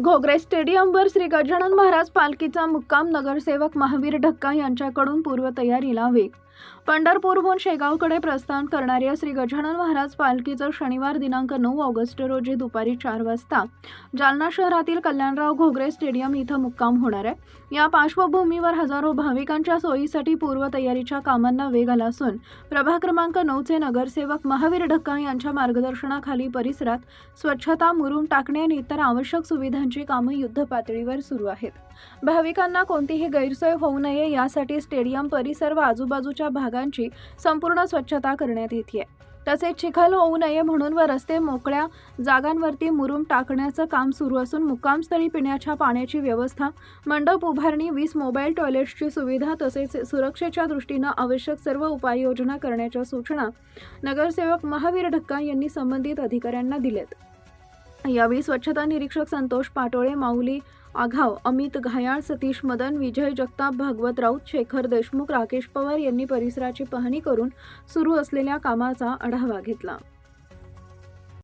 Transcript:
घोगरे स्टेडियमवर श्री गजानन महाराज पालखीचा मुक्काम. नगरसेवक महावीर ढक्का यांच्याकडून पूर्वतयारीला वेग. पंढरपूरहून शेगावकडे प्रस्थान करणाऱ्या श्री गजानन महाराज पालखीचं शनिवार दिनांक 9 ऑगस्ट रोजी दुपारी 4 वाजता जालना शहरातील कल्याणराव घोगरे स्टेडियम इथं मुक्काम होणार आहे. या पार्श्वभूमीवर हजारो भाविकांच्या सोयीसाठी पूर्वतयारीच्या कामांना वेग आला असून प्रभाग क्रमांक 9चे नगरसेवक महावीर ढक्का यांच्या मार्गदर्शनाखाली परिसरात स्वच्छता, मुरुम टाकणे आणि इतर आवश्यक सुविधांची कामे युद्धपातळीवर सुरू आहेत. भाविकांना कोणतीही गैरसोय होऊ नये यासाठी स्टेडियम परिसर व आजूबाजूच्या भागांची संपूर्ण स्वच्छता करण्यात येते. तसेच चिखल होऊ नये म्हणून व रस्ते मोकळ्या जागांवरती मुरुम टाकण्याचं काम सुरू असून मुक्कामस्थळी पिण्याच्या पाण्याची व्यवस्था, मंडप उभारणी, 20 मोबाईल टॉयलेट्सची सुविधा तसेच सुरक्षेच्या दृष्टीनं आवश्यक सर्व उपाययोजना करण्याच्या सूचना नगरसेवक महावीर ढक्का यांनी संबंधित अधिकाऱ्यांना दिलेत. यावेळी स्वच्छता निरीक्षक संतोष पाटोळे, माऊली आघाव, अमित घायाळ, सतीश मदन, विजय जगताप, भागवत राऊत, शेखर देशमुख, राकेश पवार यांनी परिसराची पाहणी करून सुरू असलेल्या कामाचा आढावा घेतला.